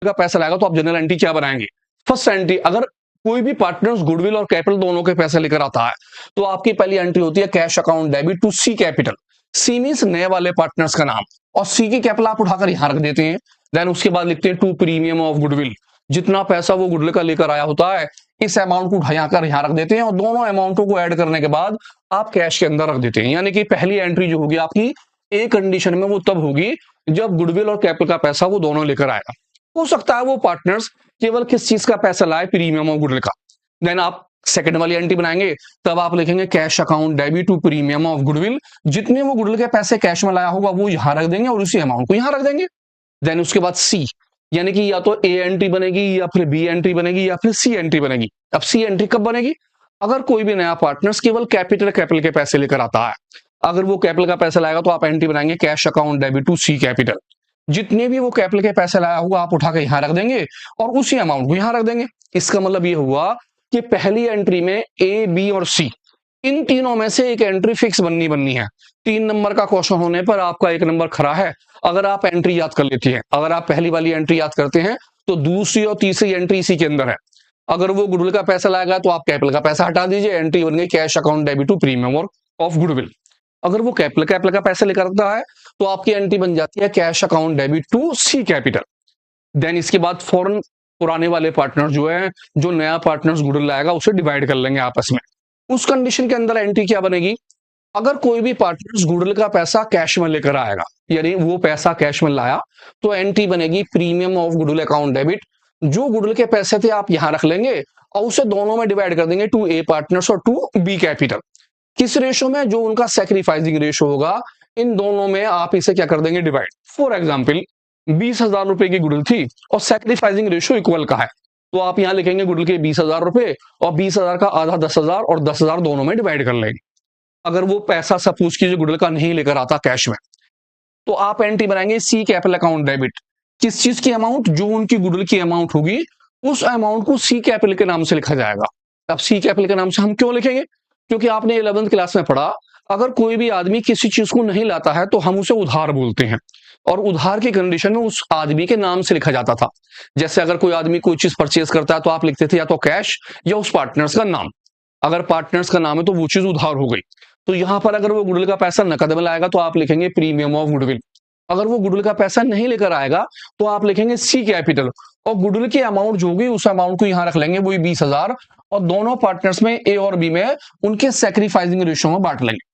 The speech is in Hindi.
का पैसा लाएगा तो आप जनरल एंट्री क्या बनाएंगे? फर्स्ट एंट्री, अगर कोई भी पार्टनर्स गुडविल और कैपिटल दोनों के पैसे लेकर आता है तो आपकी पहली एंट्री होती है cash account debit to C capital. C means नए वाले पार्टनर्स का नाम, और सी की कैपिटल आप उठाकर यहां रख देते हैं। देन उसके बाद लिखते हैं टू प्रीमियम ऑफ गुडविल, जितना पैसा वो गुडविल का लेकर आया होता है इस अमाउंट को उठाकर यहां रख देते हैं, और दोनों अमाउंटों को ऐड करने के बाद आप कैश के अंदर रख देते हैं। यानी कि पहली एंट्री जो होगी आपकी एक कंडीशन में वो तब होगी जब गुडविल और कैपिटल का पैसा वो दोनों लेकर आएगा। हो सकता है वो पार्टनर्स केवल किस चीज का पैसा लाए, प्रीमियम और गुडविल का। देन आप सेकंड वाली एंट्री बनाएंगे, तब आप लिखेंगे cash account debit to premium of goodwill, जितने वो गुडविल के पैसे कैश में लाया होगा वो यहां रख देंगे और उसी अमाउंट को यहां रख देंगे। देन उसके बाद सी, यानी कि या तो ए एंट्री बनेगी या फिर बी एंट्री बनेगी या फिर सी एंट्री बनेगी। अब सी एंट्री कब बनेगी? अगर कोई भी नया पार्टनर्स केवल कैपिटल के पैसे लेकर आता है। अगर वो कैपिटल का पैसा लाएगा तो आप एंट्री बनाएंगे cash account debit to C capital, जितने भी वो कैपिटल के पैसे लाया होगा आप उठा के यहां रख देंगे और उसी अमाउंट को यहां रख देंगे। इसका मतलब ये हुआ कि पहली एंट्री में ए, बी और सी, इन तीनों में से एक एंट्री फिक्स बननी है। 3 नंबर का क्वेश्चन होने पर आपका 1 नंबर खरा है अगर आप एंट्री याद कर लेती हैं। अगर आप पहली वाली एंट्री याद करते हैं तो दूसरी और तीसरी एंट्री इसी के अंदर है। अगर वो गुडविल का पैसा लाएगा तो आप कैपिटल का पैसा हटा दीजिए, एंट्री बन गई cash account debit to premium of goodwill. अगर वो कैपिटल का पैसा लेकर आता है तो आपकी एंट्री बन जाती है cash account debit to C capital. Then इसके बाद फौरन पुराने वाले पार्टनर जो है, जो नया पार्टनर्स गुडविल लाएगा उसे डिवाइड कर लेंगे आपस में। उस कंडीशन के अंदर एंट्री क्या बनेगी? अगर कोई भी पार्टनर्स गुडविल का पैसा कैश में लेकर आएगा, यानी वो पैसा कैश में लाया, तो एंट्री बनेगी premium of goodwill account debit. जो गुडविल के पैसे थे आप यहां रख लेंगे और उसे दोनों में डिवाइड कर देंगे, टू ए पार्टनर्स और टू बी कैपिटल। किस रेशो में? जो उनका सैक्रिफाइसिंग रेशो होगा, इन दोनों में आप इसे क्या कर देंगे, डिवाइड। फॉर एग्जाम्पल 20,000 रुपए की गुडविल थी और सैक्रिफाइसिंग रेशो इक्वल का है, तो आप यहां लिखेंगे गुडविल के 20,000 रुपए और 20,000 का आधा 10,000 और 10,000 दोनों में डिवाइड कर लेंगे। अगर वो पैसा सपोज कीजिए गुडविल का नहीं लेकर आता कैश में, तो आप एंट्री बनाएंगे सी कैपिटल अकाउंट डेबिट। किस चीज की अमाउंट? जो उनकी गुडविल की अमाउंट होगी उस अमाउंट को सी कैपिटल के नाम से लिखा जाएगा। अब सी कैपिटल के नाम से हम क्यों लिखेंगे? क्योंकि आपने 11th क्लास में पढ़ा, अगर कोई भी आदमी किसी चीज को नहीं लाता है तो हम उसे उधार बोलते हैं, और उधार की कंडीशन में उस आदमी के नाम से लिखा जाता था। जैसे अगर कोई आदमी कोई चीज परचेज करता है तो आप लिखते थे या तो कैश या उस पार्टनर्स का नाम। अगर पार्टनर्स का नाम है तो वो चीज उधार हो गई। तो यहां पर अगर वो गुडविल का पैसा नकद में लाएगा तो आप लिखेंगे प्रीमियम ऑफ गुडविल। अगर वो गुडविल का पैसा नहीं लेकर आएगा तो आप लिखेंगे सी कैपिटल, और गुडविल की अमाउंट जो होगी उस अमाउंट को यहां रख लेंगे, वही 20,000, और दोनों पार्टनर्स में ए और बी में उनके सैक्रिफाइसिंग रेशियो में बांट लेंगे।